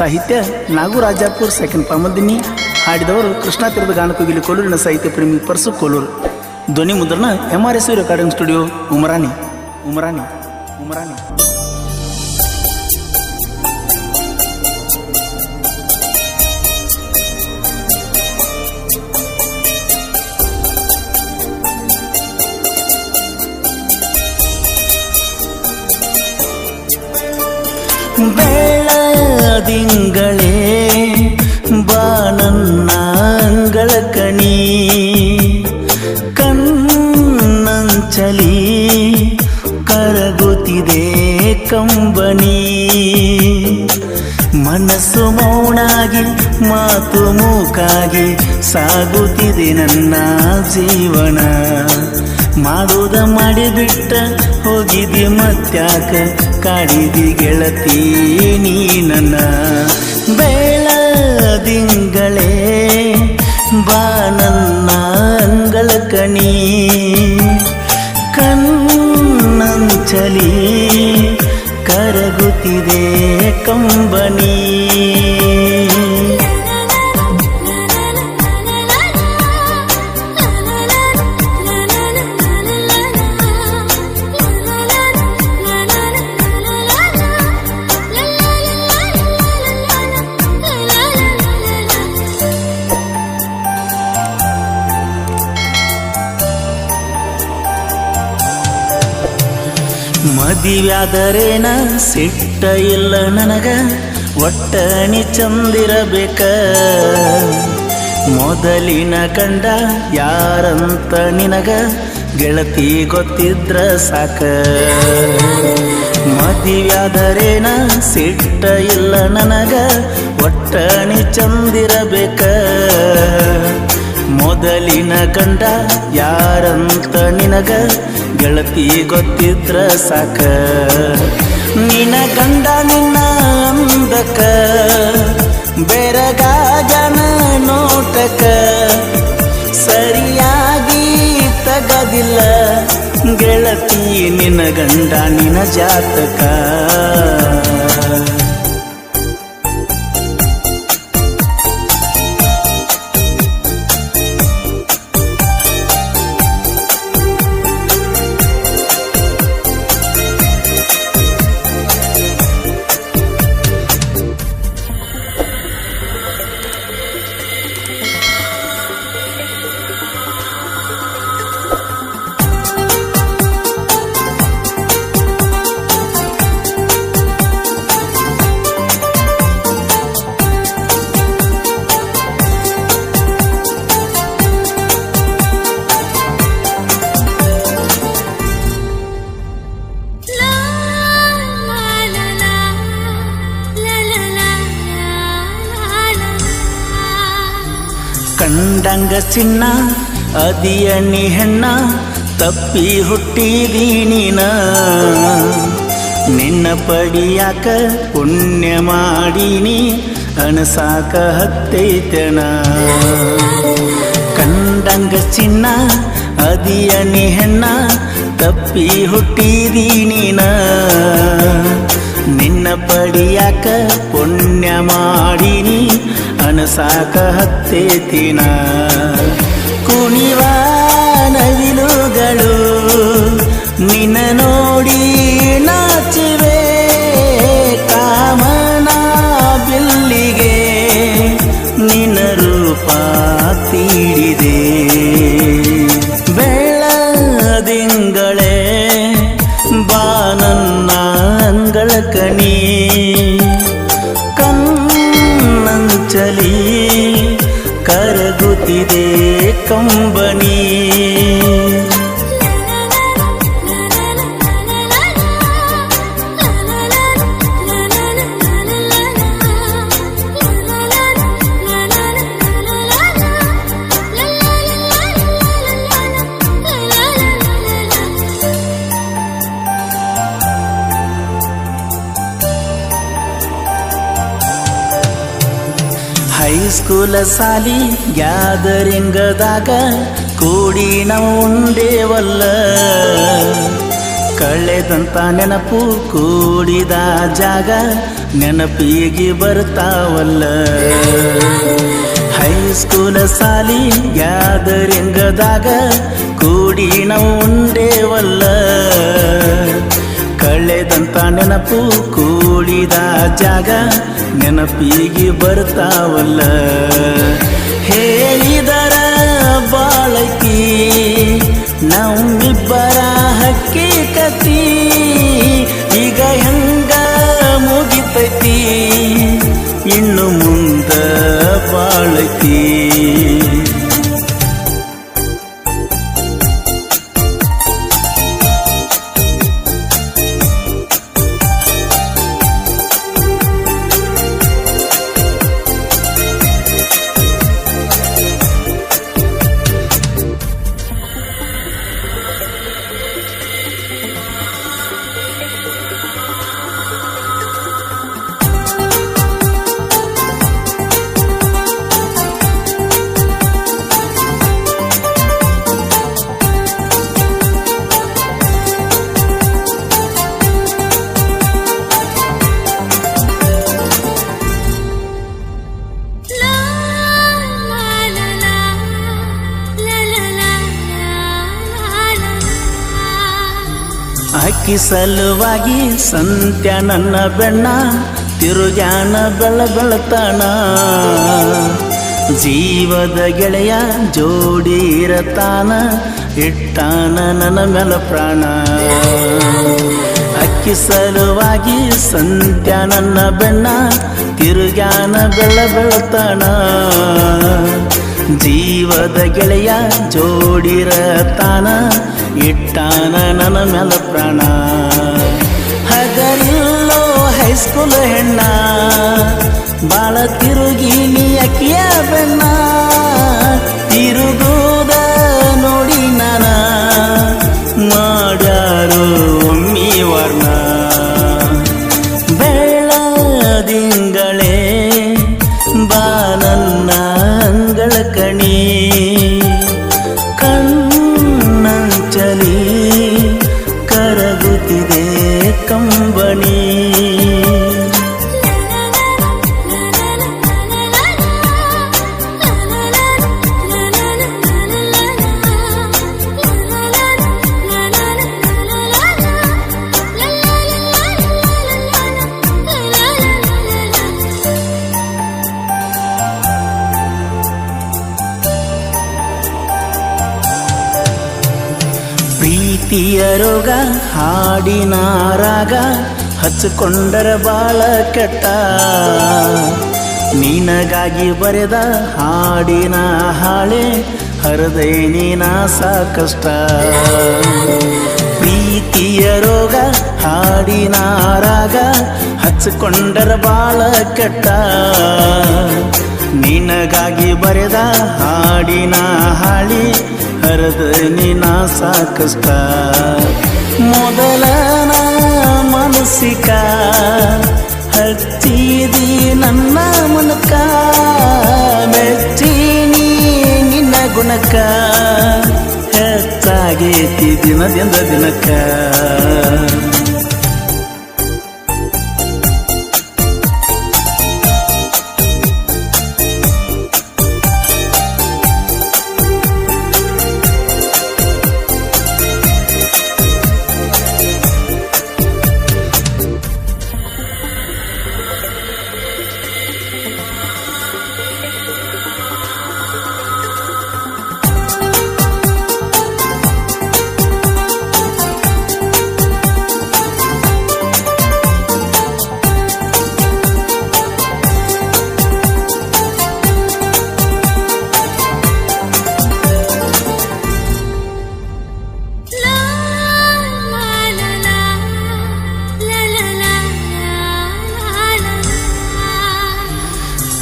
ಸಾಹಿತ್ಯ ನಾಗರಾಜಪುರ ಸೆಕೆಂಡ್ ಪಾಮದಿನಿ. ಹಾಡಿದವರು ಕೃಷ್ಣ ತೀರದ ಗಾನಕೋಗಿಲಿ ಕೋಲೂರಿನ ಸಾಹಿತ್ಯ ಪ್ರೇಮಿ ಪರ್ಸು ಕೋಲೂರು. ಧ್ವನಿ ಮುದ್ರಣ MRS ರೆಕಾರ್ಡಿಂಗ್ ಸ್ಟುಡಿಯೋ ಉಮರಾಣಿ. ಬೆಳದಿಂಗಳೇ ಬಾ ನನ್ನ ಅಂಗಳಕಣಿ, ಕಣ್ಣಂಚಲಿ ಕರಗುತ್ತಿದೆ ಕಂಬನಿ. ಮನಸ್ಸು ಮೌನಾಗಿ ಮಾತು ಮೂಕಾಗಿ ಸಾಗುತ್ತಿದೆ ನನ್ನ ಜೀವನ. ಮಾಡುವುದ ಮಾಡಿಬಿಟ್ಟ ಹೋಗಿದ್ದಿ ಮತ್ಯಾಕ ಕಾಡಿದಿ ಗೆಳತಿ ನೀ ನನ್ನ. ಬೆಳದಿಂಗಳೇ ಬಾ ನನ್ನ ಅಂಗಳಕಣಿ, ಕಣ್ಣಂಚಲಿ ಕರಗುತ್ತಿದೆ ಕಂಬನಿ. ಮದಿವ್ಯಾದರೇನ ಸಿಟ್ಟ ಇಲ್ಲ ನನಗ, ಒಟ್ಟ ನೀ ಚಂದಿರಬೇಕ. ಮೊದಲಿನ ಕಂಡ ಯಾರಂತ ನಿನಗ ಗೆಳತಿ ಗೊತ್ತಿದ್ರ ಸಾಕ. ಮದಿವ್ಯಾದರೇನ ಸಿಟ್ಟ ಇಲ್ಲ ನನಗ, ಒಟ್ಟ ನೀ ಚಂದಿರಬೇಕ. ಮೊದಲಿನ ಕಂಡ ಯಾರಂತ ನಿನಗ ಗೆಳತಿ ಗೊತ್ತಿದ್ರ ಸಾಕ. ನಿನ ಗಂಡ ನಿನ್ನ ಅಂದಕ ಬೆರಗಾಗನ ನೋಟಕ, ಸರಿಯಾಗಿ ತಗದಿಲ್ಲ ಗೆಳತಿ ನಿನ್ನ ಗಂಡ ನಿನ್ನ ಜಾತಕ. ಕಂಡಂಗ ಚಿನ್ನ ಅದಿಯ ನೀ ಹೆಣ್ಣ, ತಪ್ಪಿ ಹುಟ್ಟಿದಿ ನೀನ. ನಿನ್ನ ಪಡಿಯಾಕ ಪುಣ್ಯ ಮಾಡೀನಿ ಅಣಸಾಕ ಹತ್ತೈತನ. ಕಂಡಂಗ ಚಿನ್ನ ಅದಿಯ ನೀ ಹೆಣ್ಣ, ತಪ್ಪಿ ಹುಟ್ಟಿದಿ ನೀನ. ನಿನ್ನ ಪಡಿಯಾಕ ಪುಣ್ಯ ಮಾಡೀನಿ ಅಣಸಾಕ ಹತ್ತೇತಿನ. ಕುಣಿವ ನವಿಲುಗಳು ನಿನ್ನ ನೋಡಿ ನಾಚಿವೆ, ಕಾಮನ ಬಿಲ್ಲಿಗೆ ನಿನ್ನ ರೂಪ ತೀಡಿದೆ. ಬೆಳದಿಂಗಳೇ ಬಾ ನನ್ನ ಅಂಗಳಕಣಿ, ಕಣ್ಣಂಚಲಿ ಕರಗುತ್ತಿದೆ ಕಂಬನಿ. ಹೈಸ್ಕೂಲ ಸಾಲಿ ಗ್ಯಾದರಿಂಗದಾಗ ಕೂಡಿ ನಾವು ಉಂಡೇವಲ್ಲ. ಕಳೆದಂತ ನೆನಪು ಕೂಡಿದ ಜಾಗ ನೆನಪಿಗೆ ಬರ್ತಾವಲ್ಲ. ಹೈಸ್ಕೂಲ ಸಾಲಿ ಗ್ಯಾದರಿಂಗದಾಗ ಕೂಡಿ ನಾವು ಉಂಡೇವಲ್ಲ. ಕಳೆದಂತ ನೆನಪು ಕೂಡಿದ ಜಾಗ ನೆನಪಿಗೆ ಬರ್ತಾವಲ್ಲ. ಹೇಳಿದರ ಬಾಳಕಿ ನಮ್ಮಿಬ್ಬರ ಹಕ್ಕಿಕತಿ, ಈಗ ಹೆಂಗ ಮುಗಿತೈತಿ ಇನ್ನು ಮುಂದ ಬಾಳಕಿ. ಅಕ್ಕಿ ಸಲುವಾಗಿ ಸಂತ್ಯ ನನ್ನ ಬೆಣ್ಣ ತಿರುಗಾನ ಬೆಳತಾನ. ಜೀವದ ಗೆಳೆಯ ಜೋಡಿರತಾನ ಇಟ್ಟಾನ ನನ್ನ ಮೇಲ ಪ್ರಾಣ. ಅಕ್ಕಿ ಸಲುವಾಗಿ ಸಂತ್ಯ ನನ್ನ ಬೆಣ್ಣ ತಿರುಗಾನ ಬೆಳತಾನ. ಜೀವದ ಗೆಳೆಯ ಜೋಡಿರತಾನ ಇಟ್ಟಾನ ನನ್ನ ಮೇಲ ಪ್ರಾಣ. ಹಗರಿಲ್ಲೋ ಹೈಸ್ಕೂಲ್ ಹೆಣ್ಣ ಬಾಳ ತಿರುಗಿನಿ ಅಕ್ಕಿಯ ಬೆಣ್ಣ. ತಿರುಗುದ ನೋಡಿ ನಾನ ಮಾಡ್ಯಾರೋ ಒಮ್ಮಿ ವರ್ಣ. ಬೆಳದಿಂಗಳೇ ಬಾ ನನ್ನ ಅಂಗಳ ಕಣಿ, ಕಣ್ಣಂಚಲಿ ಕರಗುತ್ತಿದೆ ಕಂಬನಿ. ಪ್ರೀತಿಯ ರೋಗ ಹಾಡಿನ ರಾಗ ಹಚ್ಚಿಕೊಂಡರ ಬಾಳ ಕೆಟ್ಟ. ನಿನಗಾಗಿ ಬರೆದ ಹಾಡಿನ ಹಾಳೆ ಹರದೈ ನೀನ ಸಾಕಷ್ಟ. ಪ್ರೀತಿಯ ರೋಗ ಹಾಡಿನ ರಾಗ ಹಚ್ಚಿಕೊಂಡರ ಬಾಳ ಕೆಟ್ಟ. ನಿನಗಾಗಿ ಬರೆದ ಹಾಡಿನ ಹಾಳಿ ಹರದ ನೀನ ಸಾಕಷ್ಟ. ಮೊದಲನ ಮನಸ್ಸಿಕ ಹಚ್ಚಿದಿ ನನ್ನ ಮನಕ, ಮೆಚ್ಚಿನಿ ನಿನ್ನ ಗುಣಕ ಹೆಚ್ಚಾಗೇತಿ ದಿನದಿಂದ ದಿನಕ್ಕ.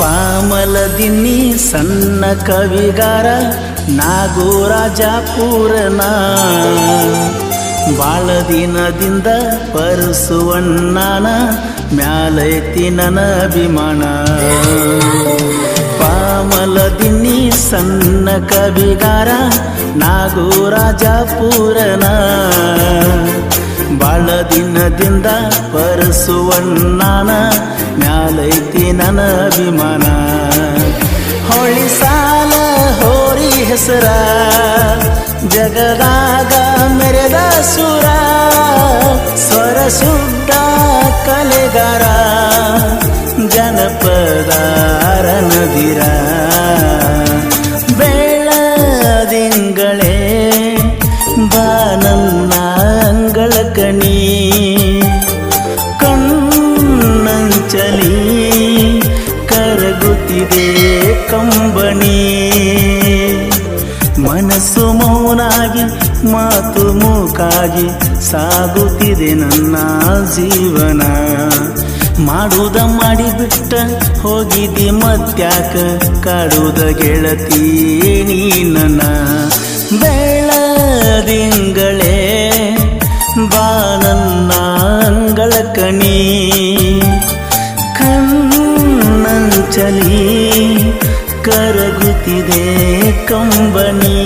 ಪಾಮಲದಿನ್ನಿ ಸಣ್ಣ ಕವಿಗಾರ ನಾಗೂರಾಜಾಪುರನ. ಬಾಳ ದಿನದಿಂದ ಪರಸುವಣ್ಣನ ಮ್ಯಾಲೈತಿ ನನ್ನ ಅಭಿಮಾನ. ಪಾಮಲದಿನ್ನಿ ಸಣ್ಣ ಕವಿಗಾರ ನಾಗೂರಾಜಾಪುರನ. ಬಾಳ ದಿನದಿಂದ ಪರಸುವಣ್ಣನ ಮ್ಯಾಲೈತಿ ನನ್ನ ಅಭಿಮಾನ. ಹೊಳಿ ಸಾಲ ಹೋರಿ ಹೆಸರ ಜಗದಾಗ ಮೆರೆದ ಸುರ, ಸ್ವರ ಶುದ್ಧ ಕಲೆಗಾರ ಜನಪದ ರಣಧೀರ. ಬೆಳದಿಂಗಳೇ ಬಾ ನನ್ನ ಅಂಗಳ ಕಣಿ, ಕಣ್ಣಂಚಲಿ ಕರಗುತ್ತಿದೆ ಕಂಬನಿ. ಮನಸ್ಸು ಮೌನಾಗಿ ಮಾತು ಮೂಕಾಗಿ ಸಾಗುತ್ತಿದೆ ನನ್ನ ಜೀವನ. ಮಾಡುವುದ ಮಾಡಿಬಿಟ್ಟ ಹೋಗಿದ್ದಿ ಮತ್ಯಾಕ ಕಾಡುವುದ ಗೆಳತಿ ನೀ ನನ್ನ. ಬೆಳದಿಂಗಳೇ ಬಾ ನನ್ನ ಅಂಗಳ ಕಣಿ, ಕಣ್ಣಂಚಲಿ ಕರಗುತ್ತಿದೆ ಕಂಬನಿ.